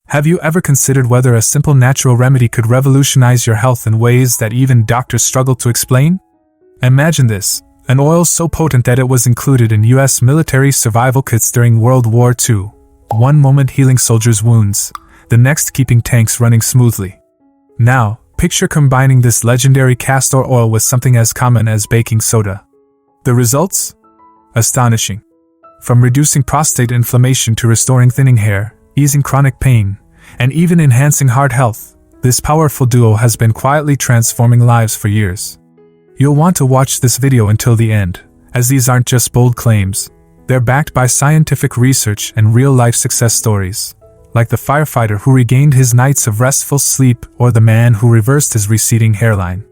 Have you ever considered whether a simple natural remedy could revolutionize your health in ways that even doctors struggle to explain? Imagine this, an oil so potent that it was included in US military survival kits during World War II. One moment healing soldiers' wounds, the next keeping tanks running smoothly. Now, picture combining this legendary castor oil with something as common as baking soda. The results? Astonishing. From reducing prostate inflammation to restoring thinning hair, easing chronic pain, and even enhancing heart health, this powerful duo has been quietly transforming lives for years. You'll want to watch this video until the end, as these aren't just bold claims. They're backed by scientific research and real-life success stories, like the firefighter who regained his nights of restful sleep or the man who reversed his receding hairline.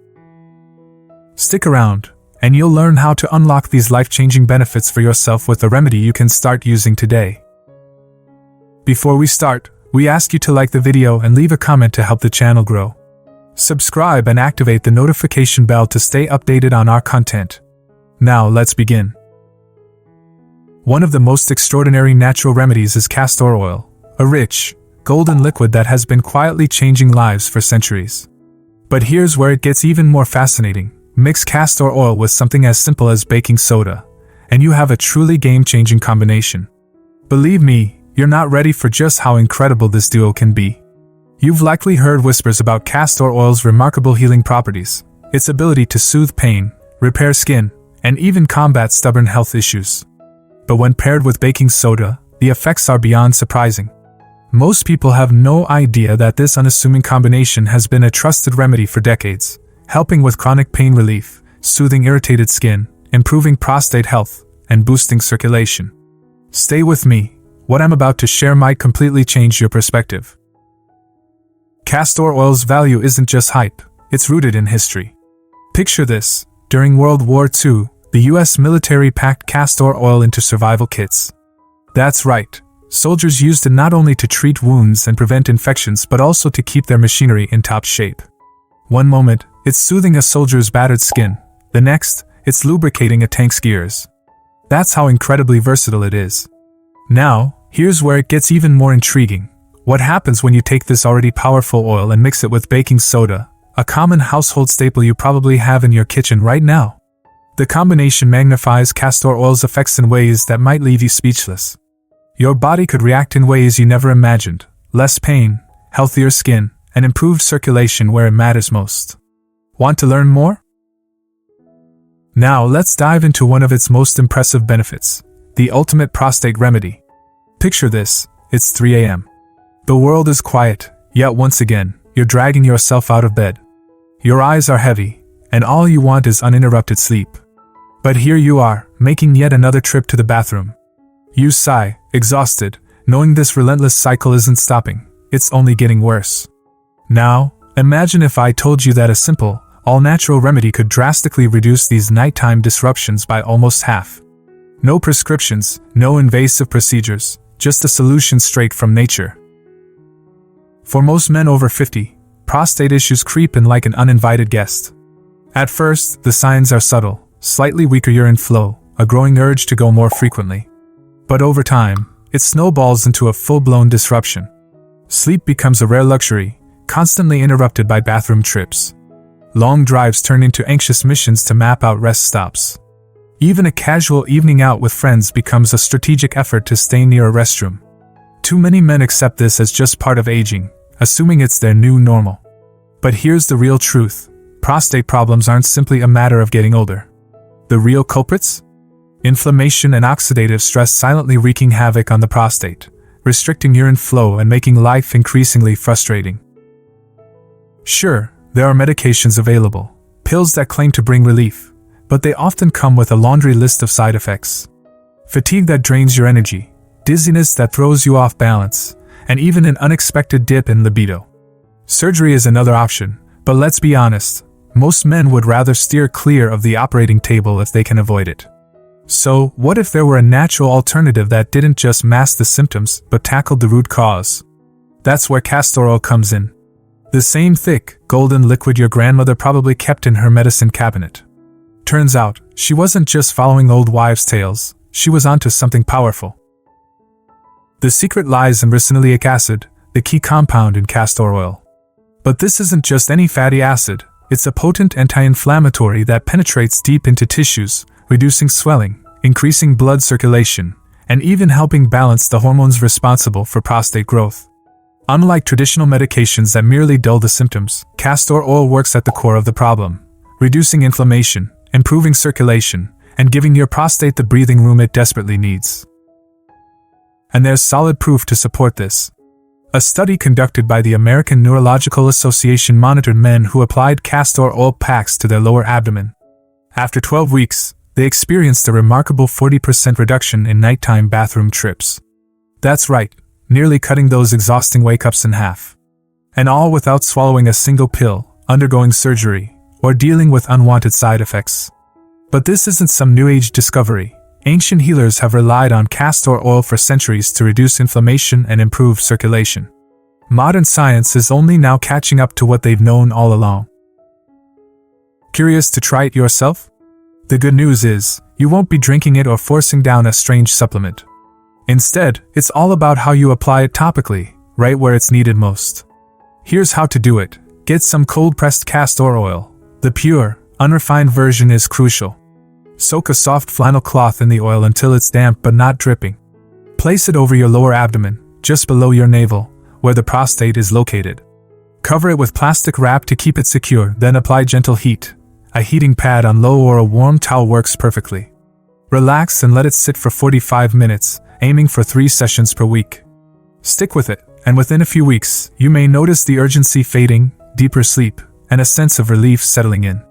Stick around, and you'll learn how to unlock these life-changing benefits for yourself with a remedy you can start using today. Before we start, we ask you to like the video and leave a comment to help the channel grow. Subscribe and activate the notification bell to stay updated on our content. Now let's begin. One of the most extraordinary natural remedies is castor oil, a rich, golden liquid that has been quietly changing lives for centuries. But here's where it gets even more fascinating. Mix castor oil with something as simple as baking soda, and you have a truly game-changing combination. Believe me, you're not ready for just how incredible this duo can be. You've likely heard whispers about castor oil's remarkable healing properties, its ability to soothe pain, repair skin, and even combat stubborn health issues. But when paired with baking soda, the effects are beyond surprising. Most people have no idea that this unassuming combination has been a trusted remedy for decades, helping with chronic pain relief, soothing irritated skin, improving prostate health, and boosting circulation. Stay with me. What I'm about to share might completely change your perspective. Castor oil's value isn't just hype, it's rooted in history. Picture this: during World War II, the US military packed castor oil into survival kits. That's right, soldiers used it not only to treat wounds and prevent infections but also to keep their machinery in top shape. One moment, it's soothing a soldier's battered skin, the next, it's lubricating a tank's gears. That's how incredibly versatile it is. Now, here's where it gets even more intriguing. What happens when you take this already powerful oil and mix it with baking soda, a common household staple you probably have in your kitchen right now? The combination magnifies castor oil's effects in ways that might leave you speechless. Your body could react in ways you never imagined: less pain, healthier skin, and improved circulation where it matters most. Want to learn more? Now let's dive into one of its most impressive benefits: the ultimate prostate remedy. Picture this: it's 3 a.m. The world is quiet, yet once again, you're dragging yourself out of bed. Your eyes are heavy, and all you want is uninterrupted sleep. But here you are, making yet another trip to the bathroom. You sigh, exhausted, knowing this relentless cycle isn't stopping, it's only getting worse. Now, imagine if I told you that a simple, all-natural remedy could drastically reduce these nighttime disruptions by almost half. No prescriptions, no invasive procedures, just a solution straight from nature. For most men over 50, prostate issues creep in like an uninvited guest. At first, the signs are subtle: slightly weaker urine flow, a growing urge to go more frequently. But over time, it snowballs into a full-blown disruption. Sleep becomes a rare luxury, constantly interrupted by bathroom trips. Long drives turn into anxious missions to map out rest stops. Even a casual evening out with friends becomes a strategic effort to stay near a restroom. Too many men accept this as just part of aging, assuming it's their new normal. But here's the real truth: prostate problems aren't simply a matter of getting older. The real culprits? Inflammation and oxidative stress silently wreaking havoc on the prostate, restricting urine flow and making life increasingly frustrating. Sure, there are medications available, pills that claim to bring relief, but they often come with a laundry list of side effects. Fatigue that drains your energy, dizziness that throws you off balance, and even an unexpected dip in libido. Surgery is another option, but let's be honest, most men would rather steer clear of the operating table if they can avoid it. So, what if there were a natural alternative that didn't just mask the symptoms but tackled the root cause? That's where castor oil comes in. The same thick, golden liquid your grandmother probably kept in her medicine cabinet. Turns out, she wasn't just following old wives' tales, she was onto something powerful. The secret lies in ricinoleic acid, the key compound in castor oil. But this isn't just any fatty acid, it's a potent anti-inflammatory that penetrates deep into tissues, reducing swelling, increasing blood circulation, and even helping balance the hormones responsible for prostate growth. Unlike traditional medications that merely dull the symptoms, castor oil works at the core of the problem, reducing inflammation, improving circulation, and giving your prostate the breathing room it desperately needs. And there's solid proof to support this. A study conducted by the American Neurological Association monitored men who applied castor oil packs to their lower abdomen. After 12 weeks, they experienced a remarkable 40% reduction in nighttime bathroom trips. That's right, nearly cutting those exhausting wake-ups in half. And all without swallowing a single pill, undergoing surgery, or dealing with unwanted side effects. But this isn't some new age discovery. Ancient healers have relied on castor oil for centuries to reduce inflammation and improve circulation. Modern science is only now catching up to what they've known all along. Curious to try it yourself? The good news is, you won't be drinking it or forcing down a strange supplement. Instead, it's all about how you apply it topically, right where it's needed most. Here's how to do it. Get some cold-pressed castor oil. The pure, unrefined version is crucial. Soak a soft flannel cloth in the oil until it's damp but not dripping. Place it over your lower abdomen, just below your navel, where the prostate is located. Cover it with plastic wrap to keep it secure, then apply gentle heat. A heating pad on low or a warm towel works perfectly. Relax and let it sit for 45 minutes, aiming for 3 sessions per week. Stick with it, and within a few weeks, you may notice the urgency fading, deeper sleep, and a sense of relief settling in.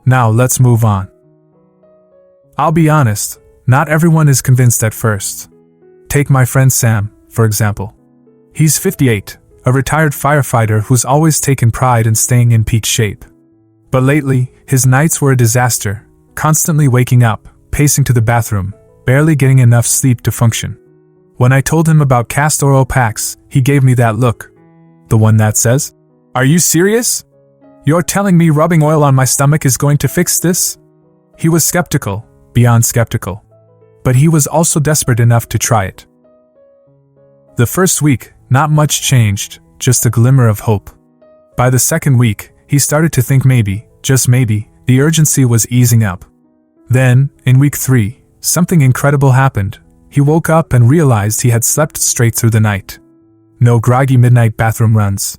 Now let's move on. I'll be honest, not everyone is convinced at first. Take my friend Sam, for example. He's 58, a retired firefighter who's always taken pride in staying in peak shape. But lately, his nights were a disaster, constantly waking up, pacing to the bathroom, barely getting enough sleep to function. When I told him about castor oil packs, he gave me that look. The one that says, "Are you serious? You're telling me rubbing oil on my stomach is going to fix this?" He was skeptical, beyond skeptical. But he was also desperate enough to try it. The first week, not much changed, just a glimmer of hope. By the second week, he started to think maybe, just maybe, the urgency was easing up. Then, in week 3, something incredible happened. He woke up and realized he had slept straight through the night. No groggy midnight bathroom runs.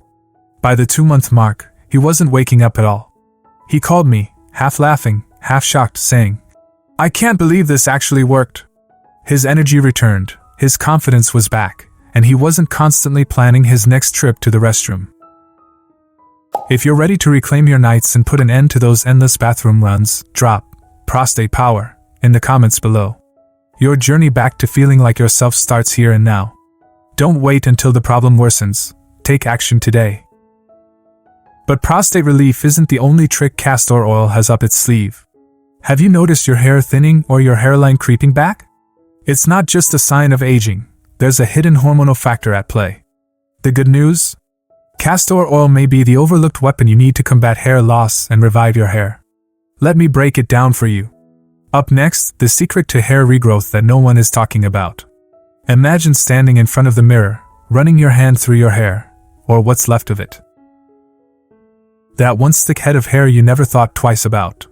By the 2-month mark, he wasn't waking up at all. He called me, half laughing, half shocked, saying, "I can't believe this actually worked." His energy returned, his confidence was back, and he wasn't constantly planning his next trip to the restroom. If you're ready to reclaim your nights and put an end to those endless bathroom runs, drop prostate power in the comments below. Your journey back to feeling like yourself starts here and now. Don't wait until the problem worsens. Take action today. But prostate relief isn't the only trick castor oil has up its sleeve. Have you noticed your hair thinning or your hairline creeping back? It's not just a sign of aging. There's a hidden hormonal factor at play. The good news? Castor oil may be the overlooked weapon you need to combat hair loss and revive your hair. Let me break it down for you. Up next, the secret to hair regrowth that no one is talking about. Imagine standing in front of the mirror, running your hand through your hair, or what's left of it. That one thick head of hair you never thought twice about.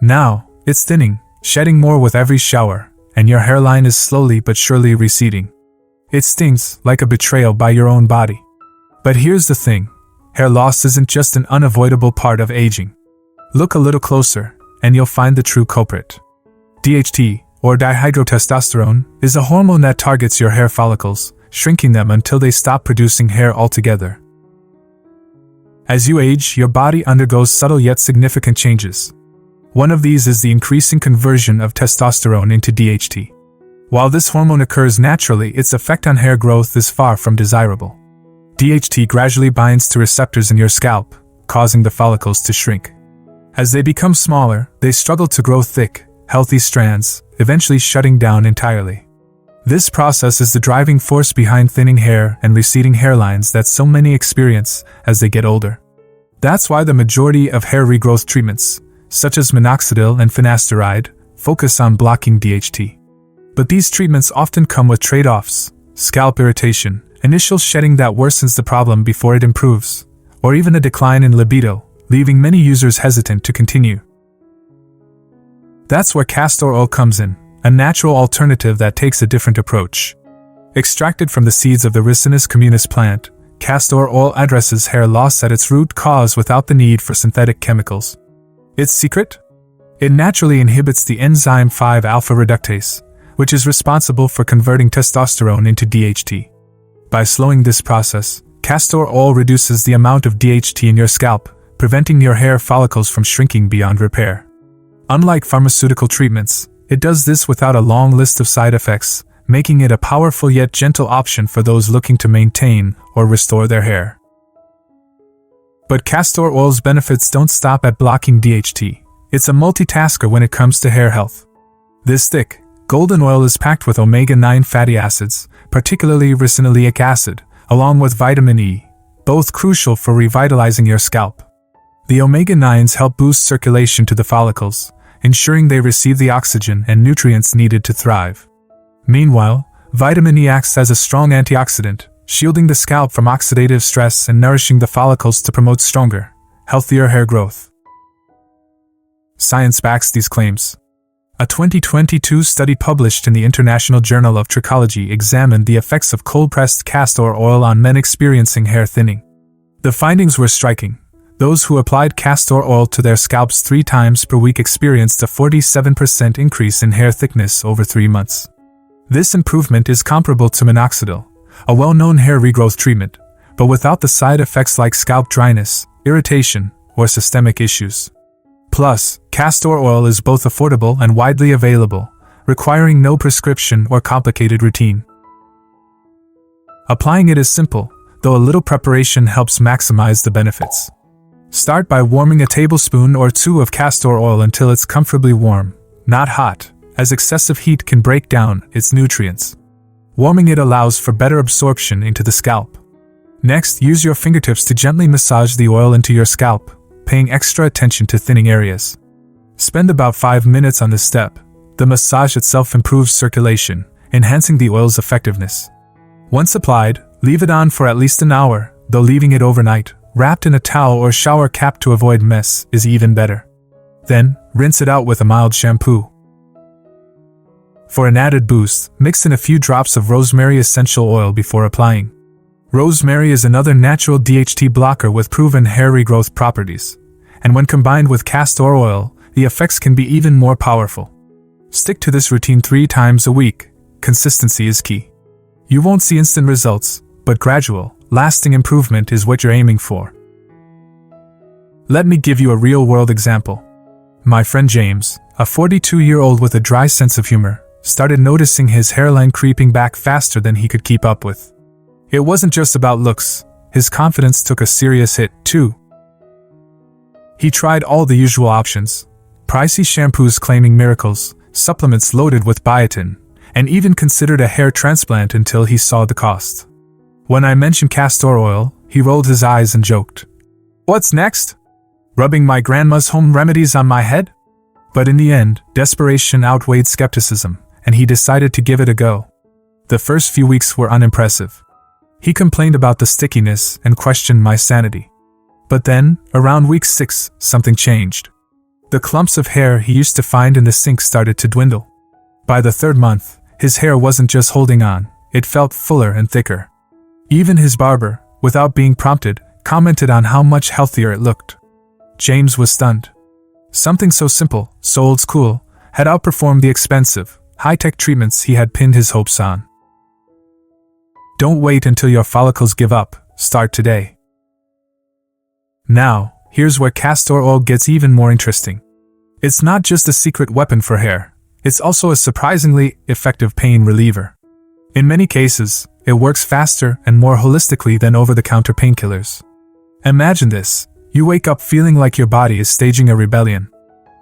Now, it's thinning, shedding more with every shower, and your hairline is slowly but surely receding. It stings like a betrayal by your own body. But here's the thing, hair loss isn't just an unavoidable part of aging. Look a little closer, and you'll find the true culprit. DHT, or dihydrotestosterone, is a hormone that targets your hair follicles, shrinking them until they stop producing hair altogether. As you age, your body undergoes subtle yet significant changes. One of these is the increasing conversion of testosterone into DHT. While this hormone occurs naturally, its effect on hair growth is far from desirable. DHT gradually binds to receptors in your scalp, causing the follicles to shrink. As they become smaller, they struggle to grow thick, healthy strands, eventually shutting down entirely. This process is the driving force behind thinning hair and receding hairlines that so many experience as they get older. That's why the majority of hair regrowth treatments, such as minoxidil and finasteride, focus on blocking DHT. But these treatments often come with trade-offs, scalp irritation, initial shedding that worsens the problem before it improves, or even a decline in libido, leaving many users hesitant to continue. That's where castor oil comes in, a natural alternative that takes a different approach. Extracted from the seeds of the Ricinus communis plant, castor oil addresses hair loss at its root cause without the need for synthetic chemicals. Its secret? It naturally inhibits the enzyme 5-alpha reductase, which is responsible for converting testosterone into DHT. By slowing this process, castor oil reduces the amount of DHT in your scalp, preventing your hair follicles from shrinking beyond repair. Unlike pharmaceutical treatments, it does this without a long list of side effects, making it a powerful yet gentle option for those looking to maintain or restore their hair. But castor oil's benefits don't stop at blocking DHT. It's a multitasker when it comes to hair health. This thick, golden oil is packed with omega-9 fatty acids, particularly ricinoleic acid, along with vitamin E, both crucial for revitalizing your scalp. The omega-9s help boost circulation to the follicles, ensuring they receive the oxygen and nutrients needed to thrive. Meanwhile, vitamin E acts as a strong antioxidant, shielding the scalp from oxidative stress and nourishing the follicles to promote stronger, healthier hair growth. Science backs these claims. A 2022 study published in the International Journal of Trichology examined the effects of cold-pressed castor oil on men experiencing hair thinning. The findings were striking. Those who applied castor oil to their scalps 3 times per week experienced a 47% increase in hair thickness over 3 months. This improvement is comparable to minoxidil, a well-known hair regrowth treatment, but without the side effects like scalp dryness, irritation, or systemic issues. Plus, castor oil is both affordable and widely available, requiring no prescription or complicated routine. Applying it is simple, though a little preparation helps maximize the benefits. Start by warming a tablespoon or 2 of castor oil until it's comfortably warm, not hot, as excessive heat can break down its nutrients. Warming it allows for better absorption into the scalp. Next, use your fingertips to gently massage the oil into your scalp, paying extra attention to thinning areas. Spend about 5 minutes on this step. The massage itself improves circulation, enhancing the oil's effectiveness. Once applied, leave it on for at least an hour, though leaving it overnight, wrapped in a towel or shower cap to avoid mess, is even better. Then, rinse it out with a mild shampoo. For an added boost, mix in a few drops of rosemary essential oil before applying. Rosemary is another natural DHT blocker with proven hair regrowth properties, and when combined with castor oil, the effects can be even more powerful. Stick to this routine 3 times a week. Consistency is key. You won't see instant results, but gradual, lasting improvement is what you're aiming for. Let me give you a real-world example. My friend James, a 42-year-old with a dry sense of humor, started noticing his hairline creeping back faster than he could keep up with. It wasn't just about looks, his confidence took a serious hit, too. He tried all the usual options, pricey shampoos claiming miracles, supplements loaded with biotin, and even considered a hair transplant until he saw the cost. When I mentioned castor oil, he rolled his eyes and joked, "What's next? Rubbing my grandma's home remedies on my head?" But in the end, desperation outweighed skepticism, and he decided to give it a go. The first few weeks were unimpressive. He complained about the stickiness and questioned my sanity. But then, around week 6, something changed. The clumps of hair he used to find in the sink started to dwindle. By the 3rd month, his hair wasn't just holding on, it felt fuller and thicker. Even his barber, without being prompted, commented on how much healthier it looked. James was stunned. Something so simple, so old school, had outperformed the expensive, high-tech treatments he had pinned his hopes on. Don't wait until your follicles give up, start today. Now, here's where castor oil gets even more interesting. It's not just a secret weapon for hair, it's also a surprisingly effective pain reliever. In many cases, it works faster and more holistically than over-the-counter painkillers. Imagine this, you wake up feeling like your body is staging a rebellion.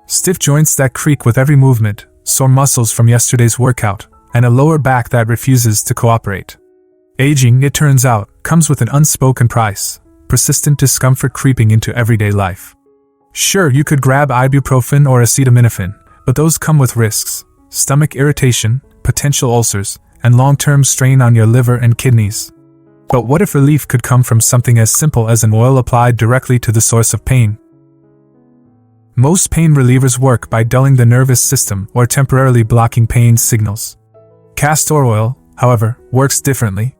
Stiff joints that creak with every movement, sore muscles from yesterday's workout, and a lower back that refuses to cooperate. Aging, it turns out, comes with an unspoken price, persistent discomfort creeping into everyday life. Sure, you could grab ibuprofen or acetaminophen, but those come with risks, stomach irritation, potential ulcers, and long-term strain on your liver and kidneys. But what if relief could come from something as simple as an oil applied directly to the source of pain? Most pain relievers work by dulling the nervous system or temporarily blocking pain signals. Castor oil, however, works differently.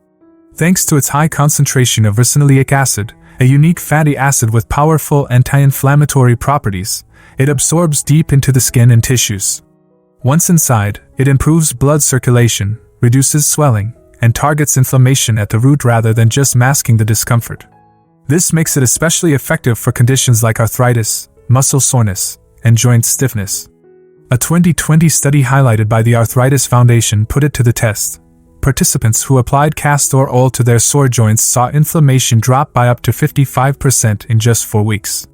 Thanks to its high concentration of ricinoleic acid, a unique fatty acid with powerful anti-inflammatory properties, it absorbs deep into the skin and tissues. Once inside, it improves blood circulation, reduces swelling, and targets inflammation at the root rather than just masking the discomfort. This makes it especially effective for conditions like arthritis, muscle soreness, and joint stiffness. A 2020 study highlighted by the Arthritis Foundation put it to the test. Participants who applied castor oil to their sore joints saw inflammation drop by up to 55% in just 4 weeks.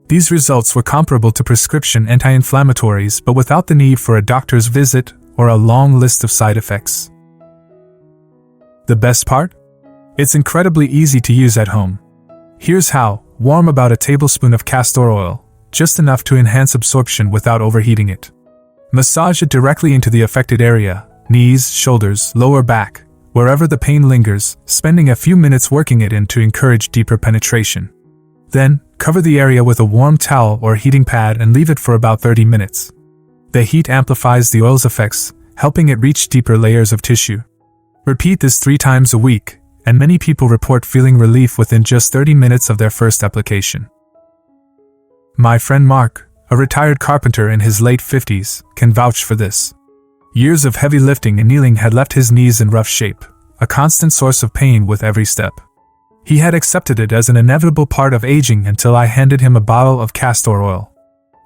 These results were comparable to prescription anti-inflammatories but without the need for a doctor's visit or a long list of side effects. The best part? It's incredibly easy to use at home. Here's how: warm about a tablespoon of castor oil, just enough to enhance absorption without overheating it. Massage it directly into the affected area, knees, shoulders, lower back, wherever the pain lingers, spending a few minutes working it in to encourage deeper penetration. Then, cover the area with a warm towel or heating pad and leave it for about 30 minutes. The heat amplifies the oil's effects, helping it reach deeper layers of tissue. Repeat this 3 times a week, and many people report feeling relief within just 30 minutes of their first application. My friend Mark, a retired carpenter in his late 50s, can vouch for this. Years of heavy lifting and kneeling had left his knees in rough shape, a constant source of pain with every step. He had accepted it as an inevitable part of aging until I handed him a bottle of castor oil.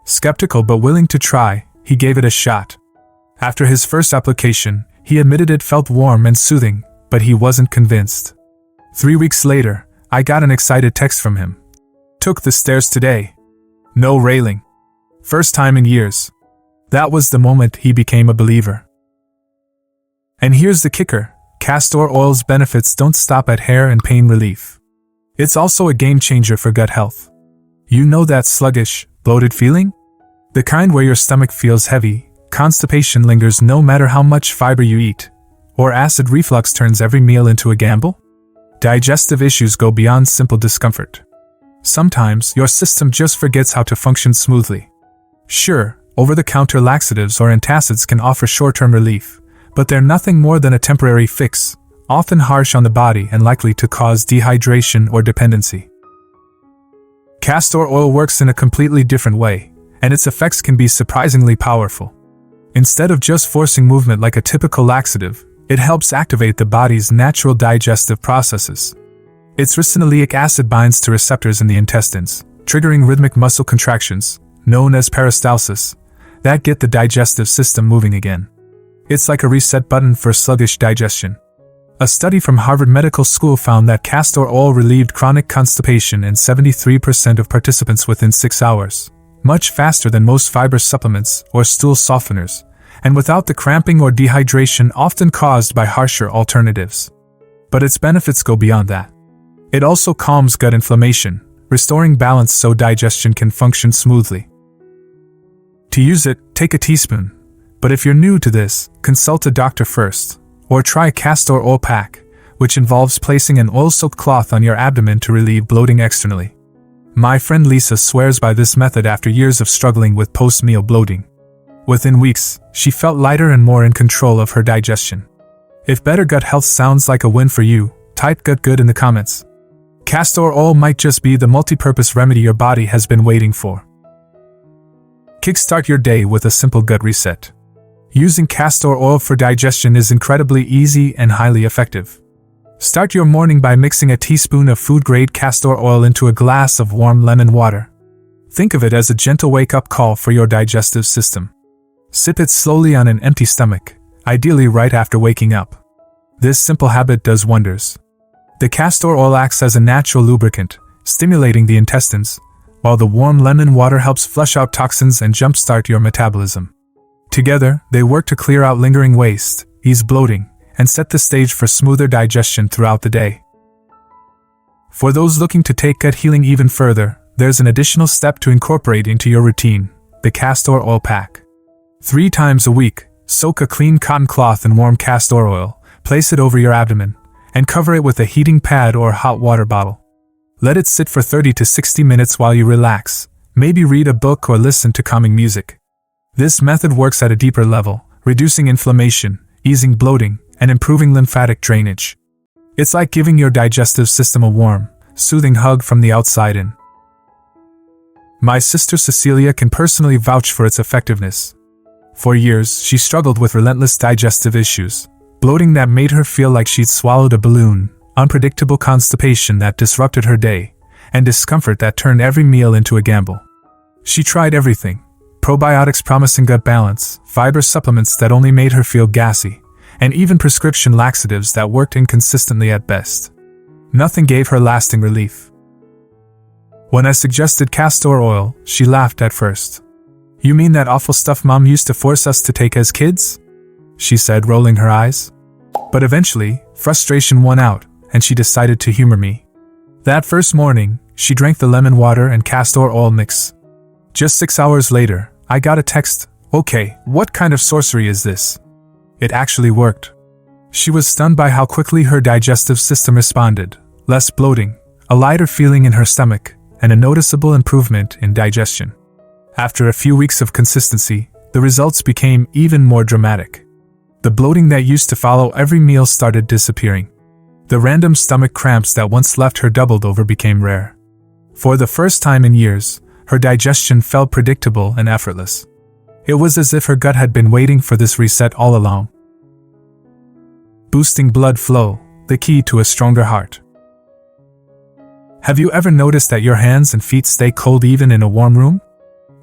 Skeptical but willing to try, he gave it a shot. After his first application, he admitted it felt warm and soothing, but he wasn't convinced. 3 weeks later, I got an excited text from him. Took the stairs today. No railing. First time in years. That was the moment he became a believer. And here's the kicker: castor oil's benefits don't stop at hair and pain relief. It's also a game changer for gut health. You know that sluggish, bloated feeling? The kind where your stomach feels heavy, constipation lingers no matter how much fiber you eat, or acid reflux turns every meal into a gamble? Digestive issues go beyond simple discomfort. Sometimes your system just forgets how to function smoothly. Sure, over-the-counter laxatives or antacids can offer short-term relief, but they're nothing more than a temporary fix, often harsh on the body and likely to cause dehydration or dependency. Castor oil works in a completely different way, and its effects can be surprisingly powerful. Instead of just forcing movement like a typical laxative, it helps activate the body's natural digestive processes. Its ricinoleic acid binds to receptors in the intestines, triggering rhythmic muscle contractions, known as peristalsis, that get the digestive system moving again. It's like a reset button for sluggish digestion. A study from Harvard Medical School found that castor oil relieved chronic constipation in 73% of participants within 6 hours, much faster than most fiber supplements or stool softeners, and without the cramping or dehydration often caused by harsher alternatives. But its benefits go beyond that. It also calms gut inflammation, restoring balance so digestion can function smoothly. To use it, take a teaspoon. But if you're new to this, consult a doctor first, or try castor oil pack, which involves placing an oil-soaked cloth on your abdomen to relieve bloating externally. My friend Lisa swears by this method after years of struggling with post-meal bloating. Within weeks, she felt lighter and more in control of her digestion. If better gut health sounds like a win for you, type "gut good" in the comments. Castor oil might just be the multi-purpose remedy your body has been waiting for. Kickstart your day with a simple gut reset. Using castor oil for digestion is incredibly easy and highly effective. Start your morning by mixing a teaspoon of food-grade castor oil into a glass of warm lemon water. Think of it as a gentle wake-up call for your digestive system. Sip it slowly on an empty stomach, ideally right after waking up. This simple habit does wonders. The castor oil acts as a natural lubricant, stimulating the intestines, while the warm lemon water helps flush out toxins and jumpstart your metabolism. Together, they work to clear out lingering waste, ease bloating, and set the stage for smoother digestion throughout the day. For those looking to take gut healing even further, there's an additional step to incorporate into your routine: the castor oil pack. 3 times a week, soak a clean cotton cloth in warm castor oil, place it over your abdomen, and cover it with a heating pad or hot water bottle. Let it sit for 30 to 60 minutes while you relax, maybe read a book or listen to calming music. This method works at a deeper level, reducing inflammation, easing bloating, and improving lymphatic drainage. It's like giving your digestive system a warm, soothing hug from the outside in. My sister Cecilia can personally vouch for its effectiveness. For years, she struggled with relentless digestive issues, bloating that made her feel like she'd swallowed a balloon, unpredictable constipation that disrupted her day, and discomfort that turned every meal into a gamble. She tried everything: probiotics promising gut balance, fiber supplements that only made her feel gassy, and even prescription laxatives that worked inconsistently at best. Nothing gave her lasting relief. When I suggested castor oil, she laughed at first. "You mean that awful stuff Mom used to force us to take as kids?" she said, rolling her eyes. But eventually, frustration won out, and she decided to humor me. That first morning, she drank the lemon water and castor oil mix. Just 6 hours later, I got a text, "Okay, what kind of sorcery is this?" It actually worked. She was stunned by how quickly her digestive system responded: less bloating, a lighter feeling in her stomach, and a noticeable improvement in digestion. After a few weeks of consistency, the results became even more dramatic. The bloating that used to follow every meal started disappearing. The random stomach cramps that once left her doubled over became rare. For the first time in years, her digestion felt predictable and effortless. It was as if her gut had been waiting for this reset all along. Boosting blood flow, the key to a stronger heart. Have you ever noticed that your hands and feet stay cold even in a warm room?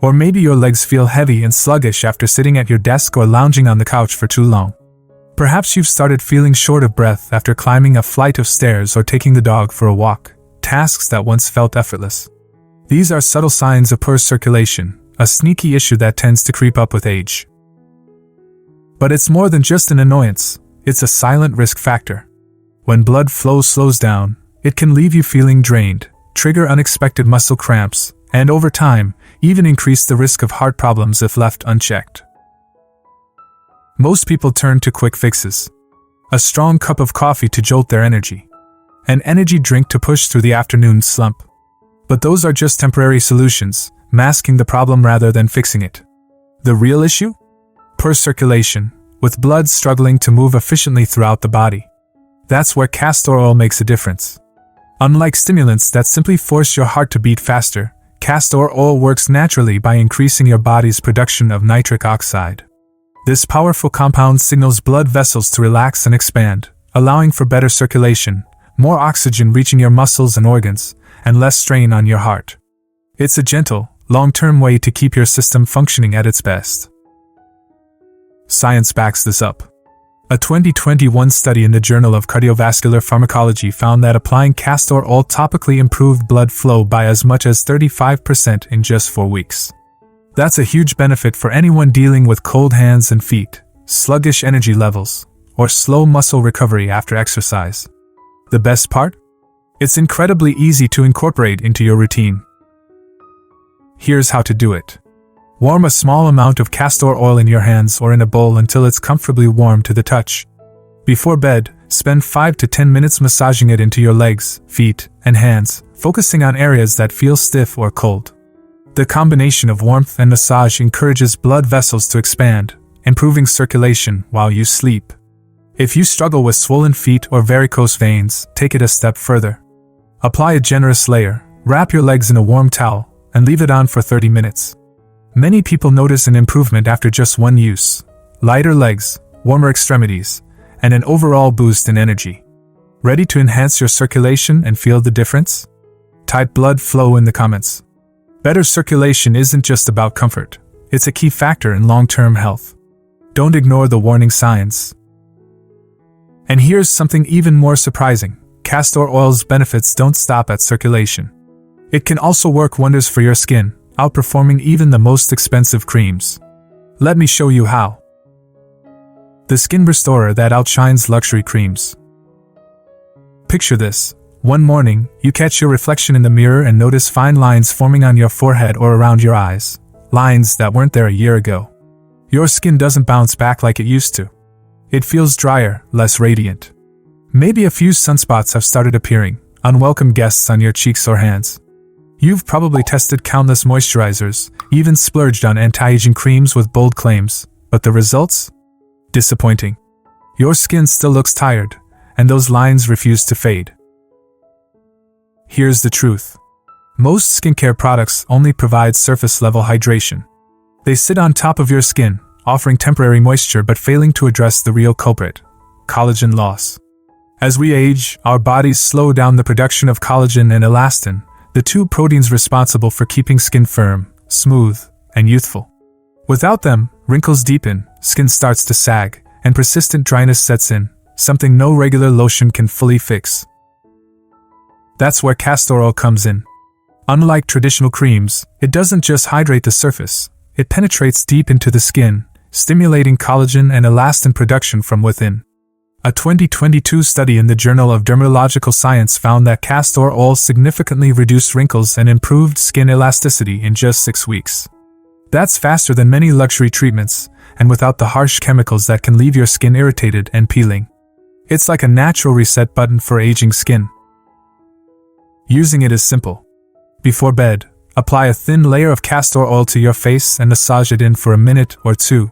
Or maybe your legs feel heavy and sluggish after sitting at your desk or lounging on the couch for too long. Perhaps you've started feeling short of breath after climbing a flight of stairs or taking the dog for a walk, tasks that once felt effortless. These are subtle signs of poor circulation, a sneaky issue that tends to creep up with age. But it's more than just an annoyance, it's a silent risk factor. When blood flow slows down, it can leave you feeling drained, trigger unexpected muscle cramps, and over time, even increase the risk of heart problems if left unchecked. Most people turn to quick fixes. A strong cup of coffee to jolt their energy. An energy drink to push through the afternoon slump. But those are just temporary solutions, masking the problem rather than fixing it. The real issue? Poor circulation, with blood struggling to move efficiently throughout the body. That's where castor oil makes a difference. Unlike stimulants that simply force your heart to beat faster, castor oil works naturally by increasing your body's production of nitric oxide. This powerful compound signals blood vessels to relax and expand, allowing for better circulation, more oxygen reaching your muscles and organs, and less strain on your heart. It's a gentle, long-term way to keep your system functioning at its best. Science backs this up. A 2021 study in the Journal of Cardiovascular Pharmacology found that applying castor oil topically improved blood flow by as much as 35% in just 4 weeks. That's a huge benefit for anyone dealing with cold hands and feet, sluggish energy levels, or slow muscle recovery after exercise. The best part? It's incredibly easy to incorporate into your routine. Here's how to do it. Warm a small amount of castor oil in your hands or in a bowl until it's comfortably warm to the touch. Before bed, spend 5 to 10 minutes massaging it into your legs, feet, and hands, focusing on areas that feel stiff or cold. The combination of warmth and massage encourages blood vessels to expand, improving circulation while you sleep. If you struggle with swollen feet or varicose veins, take it a step further. Apply a generous layer, wrap your legs in a warm towel, and leave it on for 30 minutes. Many people notice an improvement after just one use: lighter legs, warmer extremities, and an overall boost in energy. Ready to enhance your circulation and feel the difference? Type blood flow in the comments. Better circulation isn't just about comfort, it's a key factor in long-term health. Don't ignore the warning signs. And here's something even more surprising: castor oil's benefits don't stop at circulation. It can also work wonders for your skin, outperforming even the most expensive creams. Let me show you how. The skin restorer that outshines luxury creams. Picture this. One morning, you catch your reflection in the mirror and notice fine lines forming on your forehead or around your eyes, lines that weren't there a year ago. Your skin doesn't bounce back like it used to. It feels drier, less radiant. Maybe a few sunspots have started appearing, unwelcome guests on your cheeks or hands. You've probably tested countless moisturizers, even splurged on anti-aging creams with bold claims, but the results? Disappointing. Your skin still looks tired, and those lines refuse to fade. Here's the truth. Most skincare products only provide surface-level hydration. They sit on top of your skin, offering temporary moisture but failing to address the real culprit: collagen loss. As we age, our bodies slow down the production of collagen and elastin, the two proteins responsible for keeping skin firm, smooth, and youthful. Without them, wrinkles deepen, skin starts to sag, and persistent dryness sets in, something no regular lotion can fully fix. That's where castor oil comes in. Unlike traditional creams, it doesn't just hydrate the surface, it penetrates deep into the skin, stimulating collagen and elastin production from within. A 2022 study in the Journal of Dermatological Science found that castor oil significantly reduced wrinkles and improved skin elasticity in just 6 weeks. That's faster than many luxury treatments, and without the harsh chemicals that can leave your skin irritated and peeling. It's like a natural reset button for aging skin. Using it is simple. Before bed, apply a thin layer of castor oil to your face and massage it in for a minute or two.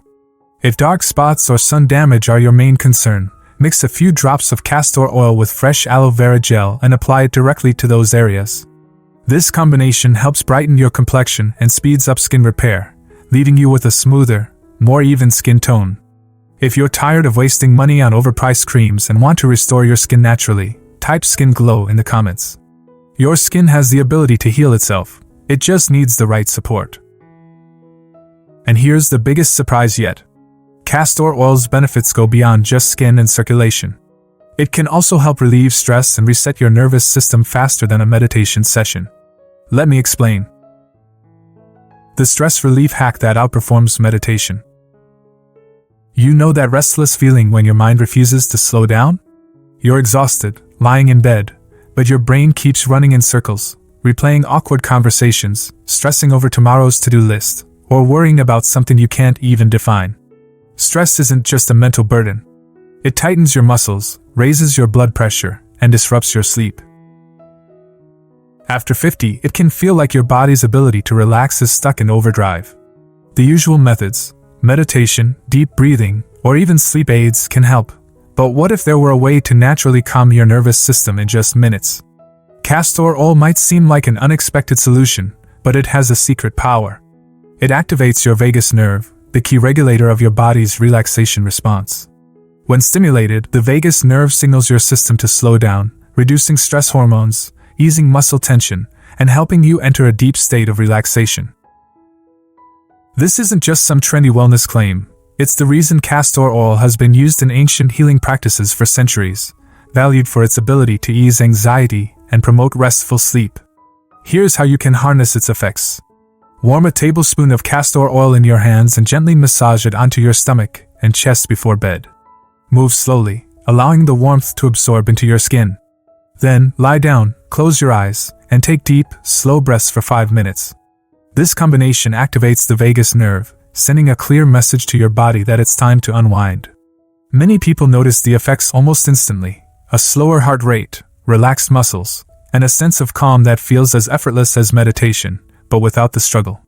If dark spots or sun damage are your main concern, mix a few drops of castor oil with fresh aloe vera gel and apply it directly to those areas. This combination helps brighten your complexion and speeds up skin repair, leaving you with a smoother, more even skin tone. If you're tired of wasting money on overpriced creams and want to restore your skin naturally, type skin glow in the comments. Your skin has the ability to heal itself, it just needs the right support. And here's the biggest surprise yet. Castor oil's benefits go beyond just skin and circulation. It can also help relieve stress and reset your nervous system faster than a meditation session. Let me explain. The stress relief hack that outperforms meditation. You know that restless feeling when your mind refuses to slow down? You're exhausted, lying in bed, but your brain keeps running in circles, replaying awkward conversations, stressing over tomorrow's to-do list, or worrying about something you can't even define. Stress isn't just a mental burden. It tightens your muscles, raises your blood pressure, and disrupts your sleep. After 50, it can feel like your body's ability to relax is stuck in overdrive. The usual methods, meditation, deep breathing, or even sleep aids can help. But what if there were a way to naturally calm your nervous system in just minutes? Castor oil might seem like an unexpected solution, but it has a secret power. It activates your vagus nerve, the key regulator of your body's relaxation response. When stimulated, the vagus nerve signals your system to slow down, reducing stress hormones, easing muscle tension, and helping you enter a deep state of relaxation. This isn't just some trendy wellness claim. It's the reason castor oil has been used in ancient healing practices for centuries, valued for its ability to ease anxiety and promote restful sleep. Here's how you can harness its effects. Warm a tablespoon of castor oil in your hands and gently massage it onto your stomach and chest before bed. Move slowly, allowing the warmth to absorb into your skin. Then, lie down, close your eyes, and take deep, slow breaths for 5 minutes. This combination activates the vagus nerve, sending a clear message to your body that it's time to unwind. Many people notice the effects almost instantly: a slower heart rate, relaxed muscles, and a sense of calm that feels as effortless as meditation, but without the struggle.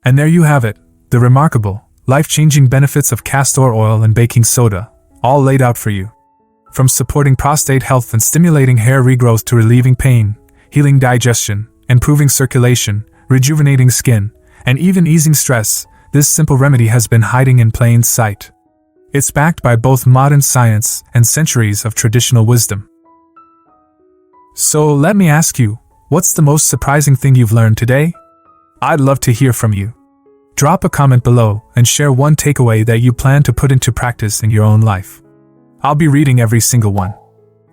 And there you have it, the remarkable, life-changing benefits of castor oil and baking soda, all laid out for you. From supporting prostate health and stimulating hair regrowth to relieving pain, healing digestion, improving circulation, rejuvenating skin, and even easing stress, this simple remedy has been hiding in plain sight. It's backed by both modern science and centuries of traditional wisdom. So let me ask you, what's the most surprising thing you've learned today? I'd love to hear from you. Drop a comment below and share one takeaway that you plan to put into practice in your own life. I'll be reading every single one.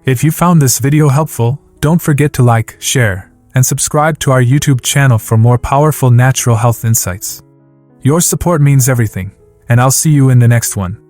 If you found this video helpful, don't forget to like, share, and subscribe to our YouTube channel for more powerful natural health insights. Your support means everything, and I'll see you in the next one.